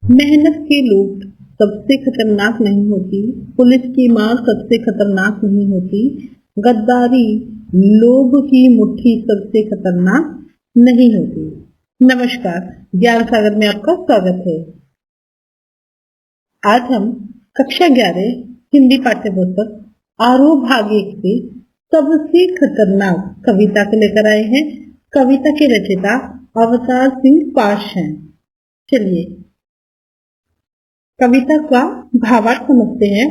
मेहनत की लूट सबसे खतरनाक नहीं होती, पुलिस की मार सबसे खतरनाक नहीं होती, गद्दारी, लोभ की मुट्ठी सबसे खतरनाक नहीं होती। नमस्कार, ज्ञान सागर में आपका स्वागत है। आज हम कक्षा 11 हिंदी पाठ्य पुस्तक आरोह भाग 1 से सबसे खतरनाक कविता को लेकर आए हैं। कविता के रचयिता अवतार सिंह पाश हैं। चलिए कविता का भावार्थ समझते हैं।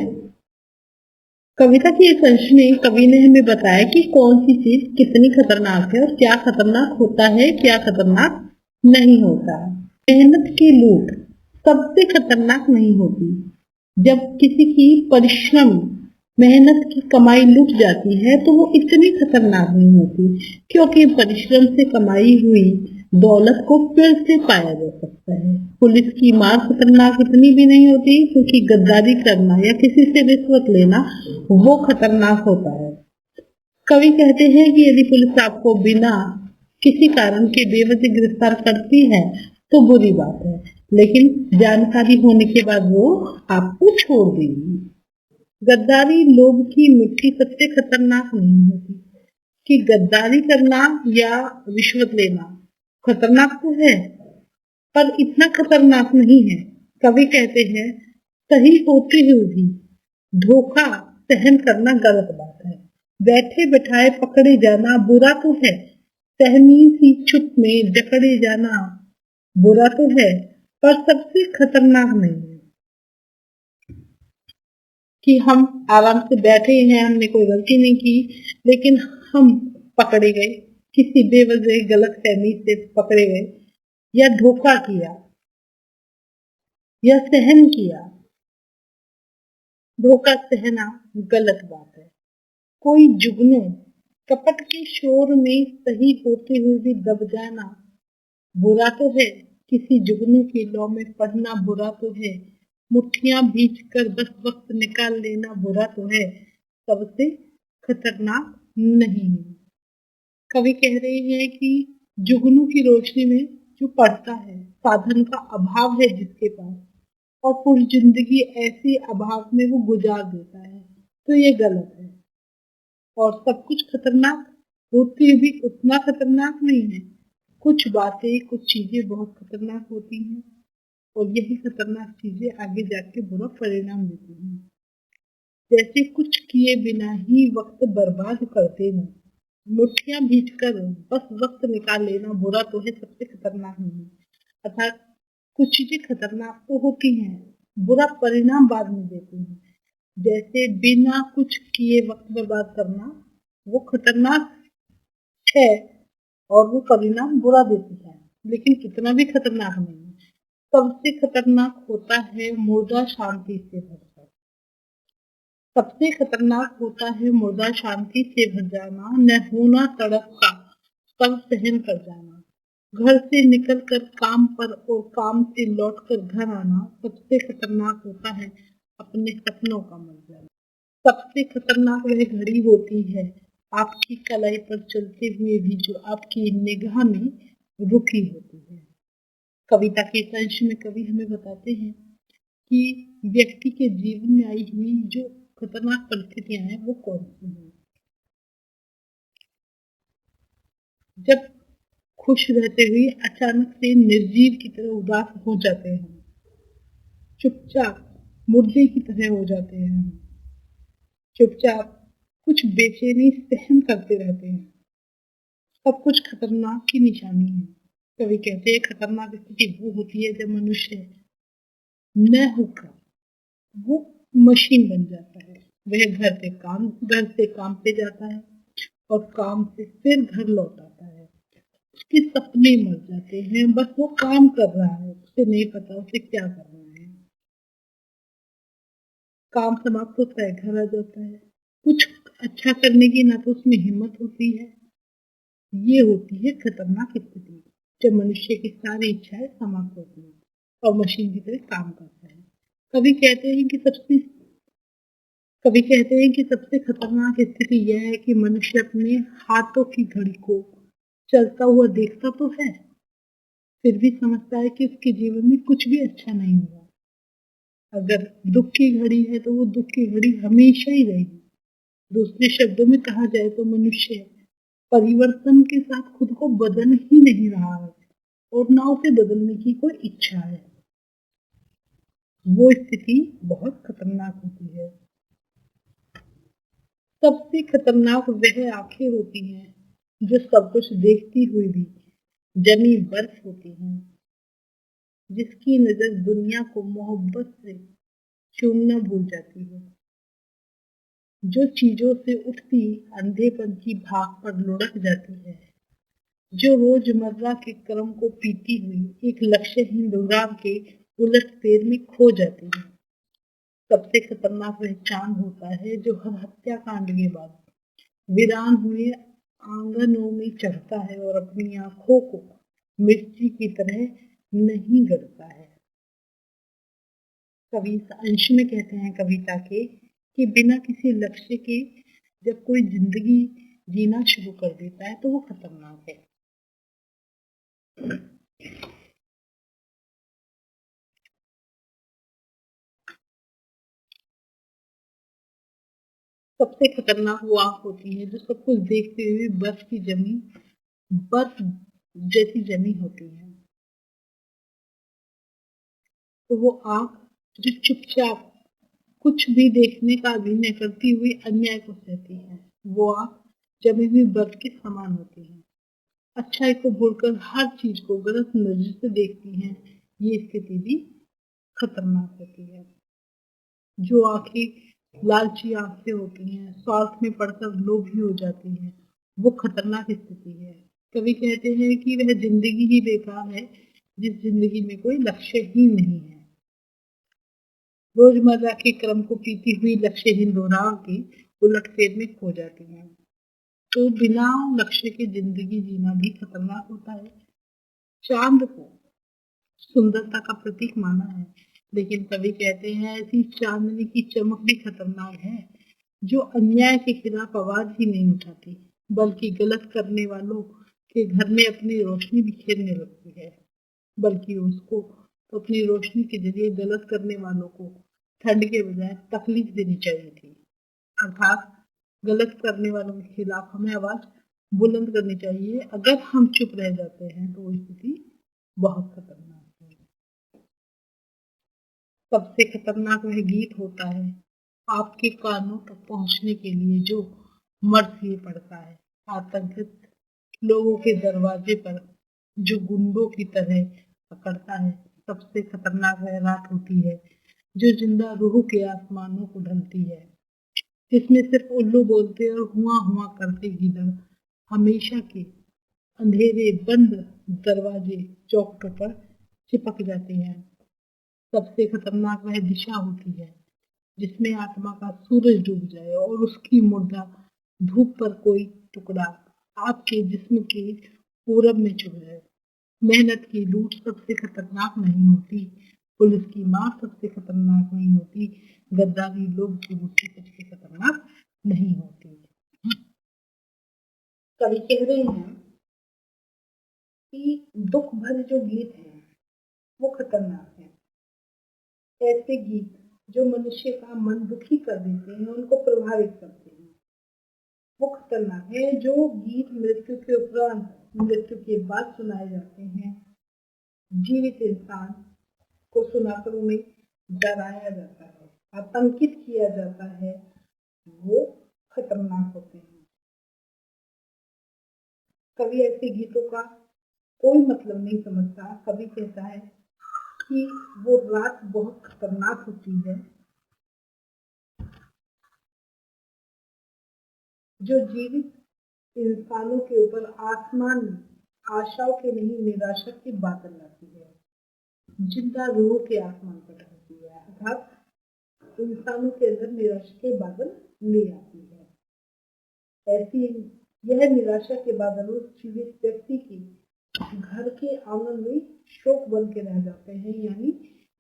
कविता की इस अंश में कवि ने हमें बताया कि कौन सी चीज कितनी खतरनाक है और क्या खतरनाक होता है, क्या खतरनाक नहीं होता। मेहनत की लूट सबसे खतरनाक नहीं होती। जब किसी की परिश्रम मेहनत की कमाई लुट जाती है तो वो इतनी खतरनाक नहीं होती, क्योंकि परिश्रम से कमाई हुई दौलत को फिर से पाया जा सकता है। पुलिस की मार खतरनाक इतनी भी नहीं होती, क्योंकि गद्दारी करना या किसी से रिश्वत लेना वो खतरनाक होता है। कवि कहते हैं कि यदि पुलिस आपको बिना किसी कारण के बेवजह गिरफ्तार करती है तो बुरी बात है, लेकिन जानकारी होने के बाद वो आपको छोड़ देगी। गद्दारी, लोभ की मुट्ठी सबसे खतरनाक नहीं होती। कि गद्दारी करना या रिश्वत लेना खतरनाक तो है, पर इतना खतरनाक नहीं है। कवि कहते हैं सही होते हुए भी धोखा सहन करना गलत बात है। बैठे बिठाए पकड़े जाना बुरा तो है, सहमी सी छुप में जकड़े जाना बुरा तो है, पर सबसे खतरनाक नहीं है। कि हम आराम से बैठे हैं, हमने कोई गलती नहीं की, लेकिन हम पकड़े गए, किसी बेवजह गलत फहमी से पकड़े गए, या धोखा किया या सहन किया। धोखा सहना गलत बात है। कोई जुगनू कपट के शोर में सही होते हुए भी दब जाना बुरा तो है। किसी जुगनू की लौ में पढ़ना बुरा तो है। मुट्ठियां भींच कर बस वक्त निकाल लेना बुरा तो है, सबसे खतरनाक नहीं है। कवि कह रहे हैं कि जुगनू की रोशनी में जो पढ़ता है, साधन का अभाव है जिसके पास, और पूरी जिंदगी ऐसी अभाव में वो गुजार देता है, तो ये गलत है। और सब कुछ खतरनाक होती भी उतना खतरनाक नहीं है। कुछ बातें, कुछ चीजें बहुत खतरनाक होती हैं, और यही खतरनाक चीजें आगे जाके बुरा परिणाम देती हैं। जैसे कुछ किए बिना ही वक्त बर्बाद करते हैं, मुट्ठियां भींच कर बस वक्त निकाल लेना बुरा तो है, सबसे खतरनाक नहीं है। अर्थात कुछ चीजें खतरनाक तो होती हैं, बुरा परिणाम बाद में देती हैं। जैसे बिना कुछ किए वक्त बर्बाद करना वो खतरनाक है, और वो परिणाम बुरा देती है, लेकिन कितना भी खतरनाक नहीं है। सबसे खतरनाक होता है मुर्दा शांति से भरकर। सबसे खतरनाक होता है मुर्दा शांति से भर जाना, न होना तड़प का सब सहन कर जाना। घर से निकलकर काम पर और काम से लौटकर घर आना सबसे खतरनाक होता है अपने सपनों का मर जाना। सबसे खतरनाक वह घड़ी होती है आपकी कलाई पर चलते हुए भी जो आपकी निगाह में रुकी होती है। कविता के इस अंश में कवि हमें बताते हैं कि व्यक्ति के जीवन में आई हुई जो खतरनाक परिस्थितियां हैं वो कौन सी हैं। जब खुश रहते हुए अचानक से निर्जीव की तरह उदास हो जाते हैं, चुपचाप मुर्दे की तरह हो जाते हैं, चुपचाप कुछ बेचैनी सहन करते रहते हैं, सब कुछ खतरनाक की निशानी है। कवि कहते हैं खतरनाक स्थिति वो होती है जब मनुष्य न होकर वो मशीन बन जाता है। वह घर से काम पे जाता है और काम से फिर घर लौट आता है। उसके सपने मर जाते हैं, बस वो काम कर रहा है, उसे नहीं पता उसे क्या करना है। काम समाप्त होता है, घर आ जाता है, कुछ अच्छा करने की ना तो उसमें हिम्मत होती है। ये होती है खतरनाक स्थिति, जब मनुष्य की सारी इच्छाएं समाप्त होती है और मशीन की तरह काम करता है। कवि कहते हैं कि सबसे खतरनाक स्थिति यह है कि मनुष्य अपने हाथों की घड़ी को चलता हुआ देखता तो है, फिर भी समझता है कि उसके जीवन में कुछ भी अच्छा नहीं हुआ। अगर दुख की घड़ी है तो वो दुख की घड़ी हमेशा ही रहेगी। दूसरे शब्दों में कहा जाए तो मनुष्य परिवर्तन के साथ खुद को बदल ही नहीं रहा है और ना उसे बदलने की कोई इच्छा है। वो स्थिति बहुत खतरनाक होती है। सबसे खतरनाक वह आंखें होती हैं जो सब कुछ देखती हुई भी जमी बर्फ होती हैं, जिसकी नजर दुनिया को मोहब्बत से चूमना भूल जाती है, जो चीजों से उठती अंधेपन की भाग पर लुढ़क जाती है, जो रोजमर्रा के क्रम को पीती हुई एक लक्ष्यहीन दौरान के उलटफेर में खो जाती है। सबसे खतरनाक वह चांद होता है जो हर हत्याकांड के बाद वीरान हुए आंगनों में चढ़ता है और अपनी आंखों को मिर्ची की तरह नहीं गड़ता है। कवि इस अंश में कहते हैं कविता के कि बिना किसी लक्ष्य के जब कोई जिंदगी जीना शुरू कर देता है तो वो खतरनाक है। सबसे खतरनाक वो आंख होती है जो सब कुछ देखते हुए बर्फ जैसी जमी होती है। तो वो आंख जो चुपचाप कुछ भी देखने का अभिनय करती हुई अन्याय को सहती है, वो आंख जमी हुई बर्फ के समान होती है। अच्छाई को भूलकर हर चीज को गलत नजर से देखती है। ये स्थिति भी खतरनाक होती है। जो आंखें लालची आंखें होती हैं, स्वार्थ में पड़कर लोभी हो जाती हैं, वो खतरनाक स्थिति है। कवि कहते हैं कि वह जिंदगी ही बेकार है जिस जिंदगी में कोई लक्ष्य ही नहीं है। रोजमर्रा के क्रम को पीती हुई लक्ष्यहीन दोहराव की उलटफेर में खो जाती है। तो बिना लक्ष्य के जिंदगी जीना भी खतरनाक होता है। चांद को सुंदरता का प्रतीक माना है, लेकिन कवि कहते हैं ऐसी चांदनी की चमक भी खतरनाक है जो अन्याय के खिलाफ आवाज ही नहीं उठाती, बल्कि गलत करने वालों के घर में अपनी रोशनी बिखेरने लगती है। बल्कि उसको तो अपनी रोशनी के जरिए गलत करने वालों को ठंड के बजाय तकलीफ देनी चाहिए थी। अर्थात गलत करने वालों के खिलाफ हमें आवाज बुलंद करनी चाहिए। अगर हम चुप रह जाते हैं तो स्थिति बहुत खतरनाक है। सबसे खतरनाक वह गीत होता है आपके कानों तक पहुंचने के लिए जो मर्द ही पड़ता है आतंकित लोगों के दरवाजे पर, जो गुंडों की तरह पकड़ता है। सबसे खतरनाक वह रात होती है जो जिंदा रूह के आसमानों को ढलती है, जिसमें सिर्फ उल्लू बोलते और हुआ हुआ करते गिदड़ हमेशा के अंधेरे बंद दरवाजे चौखटों पर चिपक जाते हैं। सबसे खतरनाक वह दिशा होती है जिसमें आत्मा का सूरज डूब जाए और उसकी मुर्दा धूप पर कोई टुकड़ा आपके जिस्म के पूरब में चुभ जाए। मेहनत की लूट सबसे खतरनाक नहीं होती, पुलिस की मार सबसे खतरनाक नहीं होती, गद्दारी लोग की मुट्ठी सबसे खतरनाक नहीं होती। कवि कह रहे हैं कि दुख भरे जो गीत हैं वो खतरनाक है। ऐसे गीत जो मनुष्य का मन दुखी कर देते हैं, उनको प्रभावित करते हैं, वो खतरनाक है। जो गीत मृत्यु के उपरांत मृत्यु के बाद सुनाए जाते हैं, जीवित इंसान को सुनाकर उन्हें डराया जाता है, आतंकित किया जाता है, वो खतरनाक होते हैं। कवि ऐसे गीतों का कोई मतलब नहीं समझता। कवि कहता है कि वो रात बहुत खतरनाक होती है जो जीवित इंसानों के ऊपर आसमान में आशाओं के नहीं निराशा के बादल लाती है, जिंदा रूह के आसमान पर ढलती है, अर्थात इंसानों के अंदर निराशा के बादल ले आती है। ऐसी यह निराशा के बादल उस जीवित व्यक्ति की घर के आंगन में शोक बन के रह जाते हैं, यानी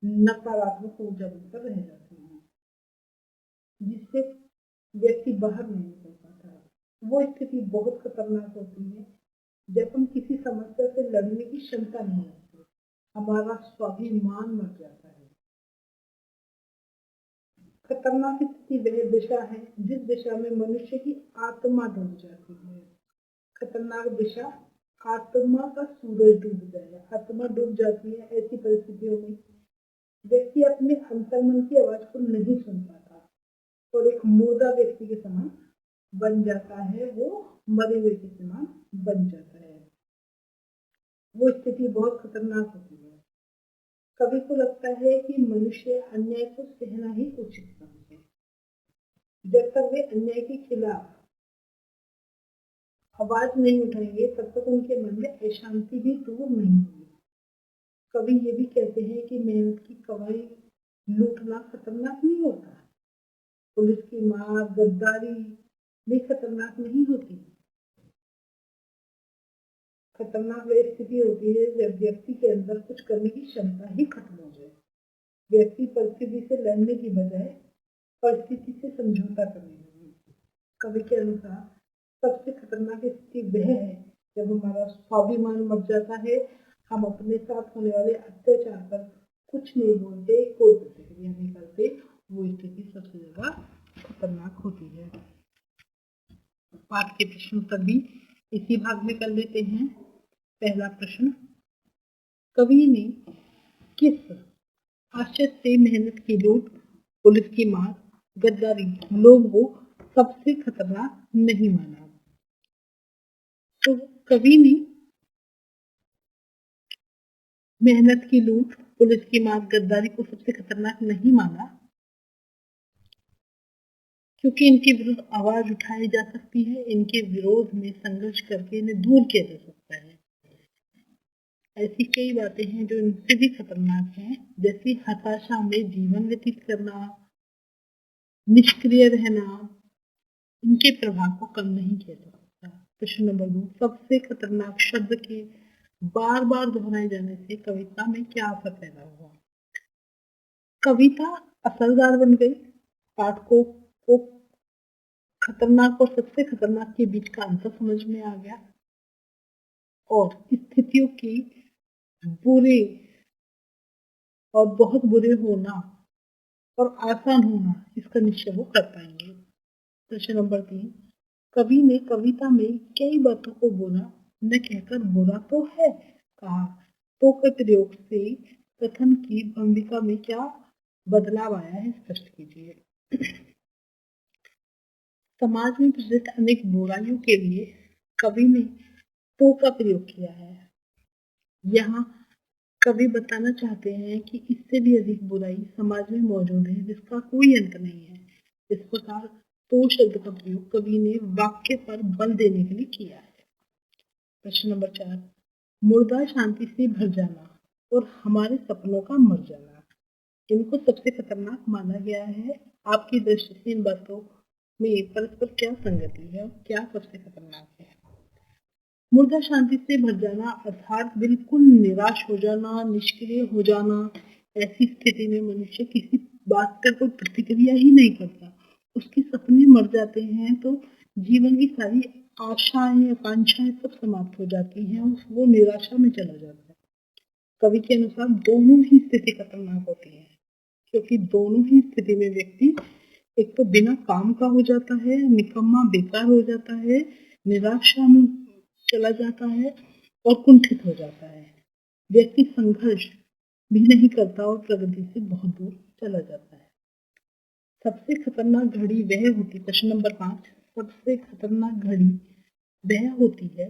नकारात्मक ऊर्जा बनकर रह जाते हैं, जिससे व्यक्ति बाहर नहीं निकल पाता है। वो स्थिति बहुत खतरनाक होती है जब हम किसी समस्या से लड़ने की क्षमता नहीं रखते, हमारा स्वाभिमान मर जाता है। खतरनाक स्थिति वह दिशा है जिस दिशा में मनुष्य की आत्मा डूब जाती है। खतरनाक दिशा, आत्मा का सूरज डूब जाए, आत्मा डूब जाती है। ऐसी परिस्थितियों में व्यक्ति अपने अंतर्मन की आवाज को नहीं सुन पाता और एक मुर्दा व्यक्ति के समान बन जाता है, वो मरे हुए के समान बन जाता है। वो स्थिति बहुत खतरनाक होती है। कभी को लगता है कि मनुष्य अन्याय को सहना ही उचित समझे। जब तक वे अन्याय के खिलाफ आवाज नहीं उठाएंगे तब तक उनके मन में अशांति भी दूर नहीं होगी। कभी ये भी कहते हैं कि मेहनत की कमाई लूटना खतरनाक नहीं होता, पुलिस की मार, गद्दारी भी खतरनाक नहीं होती। खतरनाक वह स्थिति होती है जब व्यक्ति के अंदर कुछ करने की क्षमता ही खत्म हो जाए। व्यक्ति परिस्थिति से लड़ने की बजाय परिस्थिति से समझौता करने लगे। कवि के अनुसार सबसे खतरनाक स्थिति वह है जब हमारा स्वाभिमान मर जाता है, हम अपने साथ होने वाले अत्याचार पर कुछ नहीं बोलते, कोई प्रतिक्रिया नहीं करते। वो स्थिति सबसे ज्यादा खतरनाक होती है। पाठ के प्रश्न उत्तर भी इसी भाग में कर लेते हैं। पहला प्रश्न, कवि ने किस आशय से मेहनत की लूट, पुलिस की मार, गद्दारी लोग वो सबसे खतरनाक नहीं माना? तो कवि ने मेहनत की लूट, पुलिस की मार, गद्दारी को सबसे खतरनाक नहीं माना क्योंकि इनके विरुद्ध आवाज उठाई जा सकती है, इनके विरोध में संघर्ष करके इन्हें दूर किया जा सकता है। ऐसी कई बातें हैं जो इनसे भी खतरनाक हैं, जैसे हताशा में जीवन व्यतीत करना, निष्क्रिय रहना, इनके प्रभाव को कम नहीं किया जा सकता। प्रश्न नंबर 2, सबसे खतरनाक शब्द के बार बार दोहराए जाने से कविता में क्या असर पैदा हुआ? कविता असरदार बन गई, पाठकों को खतरनाक और सबसे खतरनाक के बीच का अंतर समझ में आ गया और स्थितियों की बुरे और बहुत बुरे होना और आसान होना इसका निश्चय वो कर पाएंगे। प्रश्न नंबर 3, कवि ने कविता में कई बातों को बुरा न कहकर बुरा तो है कहा, तो के प्रयोग से कथन की भूमिका में क्या बदलाव आया है, स्पष्ट कीजिए। समाज में प्रचलित अनेक बुराइयों के लिए कवि ने तो का प्रयोग किया है। यहाँ कवि बताना चाहते हैं कि इससे भी अधिक बुराई समाज में मौजूद है जिसका कोई अंत नहीं है। इस प्रकार तो शब्द का प्रयोग कवि ने वाक्य पर बल देने के लिए किया है। प्रश्न नंबर 4, मुर्दा शांति से भर जाना और हमारे सपनों का मर जाना, इनको सबसे खतरनाक माना गया है। आपकी दृष्टि से इन बातों में परस्पर क्या संगति है और क्या सबसे खतरनाक है? मुर्दा शांति से भर जाना अर्थात बिल्कुल निराश हो जाना, निष्क्रिय हो जाना। ऐसी स्थिति में मनुष्य किसी बात का कोई प्रतिक्रिया ही नहीं करता, उसके सपने मर जाते हैं, तो जीवन की सारी आशाएं, आकांक्षाएं सब समाप्त हो जाती हैं, वो निराशा में चला जाता है। कवि के अनुसार दोनों ही स्थिति खतरनाक होती है, क्योंकि दोनों ही स्थिति में व्यक्ति एक तो बिना काम का हो जाता है, निकम्मा बेकार हो जाता है, निराशा में चला जाता है और कुंठित हो जाता है। व्यक्ति संघर्ष भी नहीं करता और प्रगति से बहुत दूर चला जाता है। सबसे खतरनाक घड़ी वह होती, प्रश्न नंबर 5, सबसे खतरनाक घड़ी वह होती है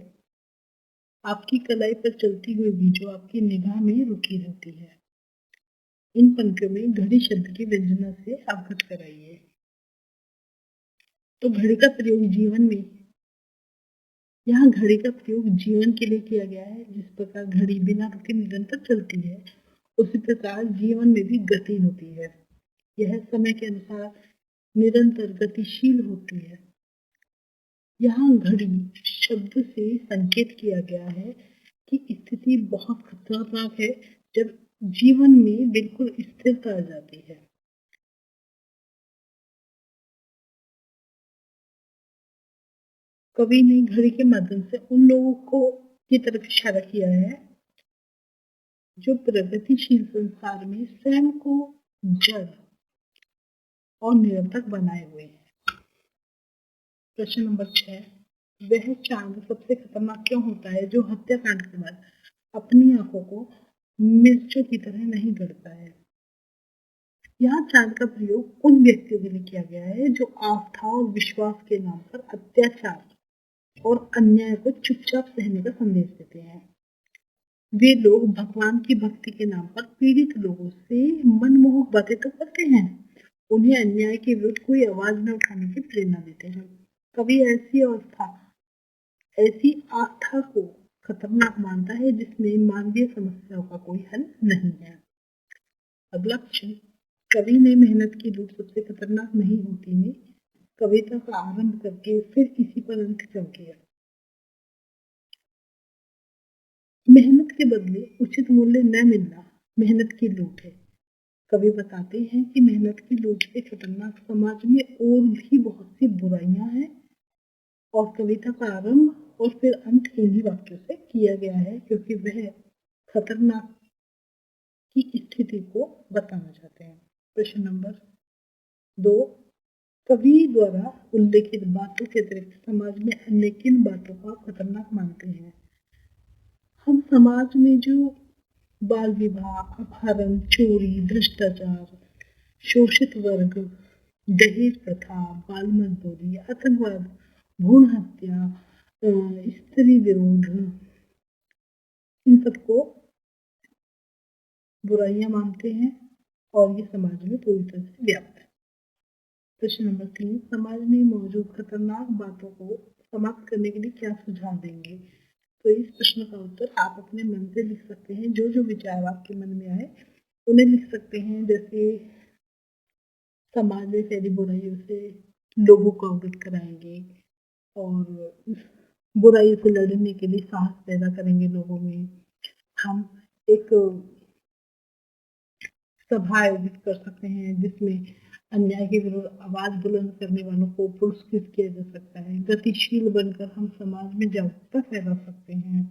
आपकी कलाई पर चलती हुई भी जो आपकी निगाह में रुकी रहती है। इन पंक्तियों में घड़ी शब्द की व्यंजना से अवगत कराइए। तो घड़ी का प्रयोग जीवन में, यहाँ घड़ी का प्रयोग जीवन के लिए किया गया है। जिस प्रकार घड़ी बिना रुके निरंतर चलती है, उसी प्रकार जीवन में भी गति होती है। यह समय के अनुसार निरंतर गतिशील होती है। यहाँ घड़ी शब्द से संकेत किया गया है कि स्थिति बहुत खतरनाक है जब जीवन में बिल्कुल स्थिरता आ जाती है। कवि ने घड़ी के माध्यम से उन लोगों को की तरफ इशारा किया है जो प्रगतिशील संसार में स्वयं को जड़ और निरर्थक बनाए हुए हैं। प्रश्न नंबर 6, वह चांद सबसे खतरनाक क्यों होता है जो हत्याकांड के बाद अपनी आंखों को मिर्चों की तरह नहीं गड़ता है? यहाँ चांद का प्रयोग उन व्यक्तियों के लिए किया गया है जो आस्था और विश्वास के नाम पर अत्याचार और अन्याय को चुपचाप सहने का संदेश देते हैं। वे लोग भगवान की भक्ति के नाम पर पीड़ित लोगों से मनमोहक बातें तो करते हैं, उन्हें अन्याय के विरुद्ध कोई आवाज न उठाने की प्रेरणा देते हैं। कभी ऐसी आस्था को खतरनाक मानता है जिसमें मानवीय समस्याओं का कोई हल नहीं है। अगला प्रश्न, कवि ने मेहनत की लूट सबसे खतरनाक नहीं होती ने कविता का आरंभ करके फिर किसी पर अंत क्यों किया? मेहनत के बदले उचित मूल्य न मिलना मेहनत की लूट है। कवि बताते हैं कि मेहनत की लूट से खतरनाक समाज में और भी बहुत सी बुराइयां हैं और कविता का आरंभ और फिर अंत इन्हीं वाक्यों से किया गया है क्योंकि वह खतरनाक की स्थिति को बताना चाहते हैं। प्रश्न नंबर 2, कवि द्वारा उल्लेखित बातों के अतिरिक्त समाज में अन्य किन बातों को आप खतरनाक मानते हैं? हम समाज में जो बाल विवाह, अपहरण, चोरी, भ्रष्टाचार, शोषित वर्ग, दहेज प्रथा, बाल मजदूरी, आतंकवाद, भ्रूण हत्या, स्त्री विरोध, इन सबको बुराइयां मानते हैं और ये समाज में पूरी तरह से व्याप्त है। प्रश्न नंबर 3, समाज में मौजूद खतरनाक बातों को समाप्त करने के लिए क्या सुझाव देंगे? तो इस प्रश्न का उत्तर आप अपने मन से लिख सकते हैं। जो जो विचार आपके मन में आए उन्हें लिख सकते हैं। जैसे समाज में फैली बुराइयों से लोगों को अवगत कराएंगे और बुराई से लड़ने के लिए साहस पैदा करेंगे लोगों में। हम एक सभा आयोजित कर सकते हैं जिसमें अन्याय के विरुद्ध आवाज बुलंद करने वालों को पुरस्कृत किया जा सकता है। गतिशील बनकर हम समाज में जागरूकता फैला सकते हैं।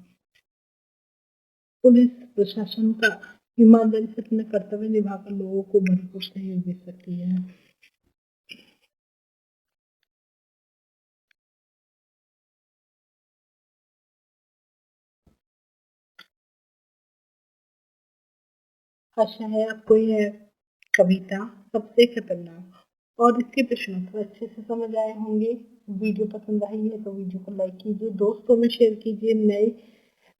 पुलिस प्रशासन का ईमानदारी से अपने कर्तव्य निभाकर लोगों को भरपूर सहयोग दे सकती है। आशा है आपको यह कविता सबसे खतरनाक और इसके प्रश्नों को अच्छे से समझ आए होंगे। वीडियो पसंद आई है तो वीडियो को लाइक कीजिए, दोस्तों में शेयर कीजिए। नए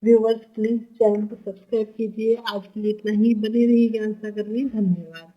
व्यूअर्स प्लीज चैनल को सब्सक्राइब कीजिए। आज के लिए इतना ही, बने रहिए ज्ञान सागर में। धन्यवाद।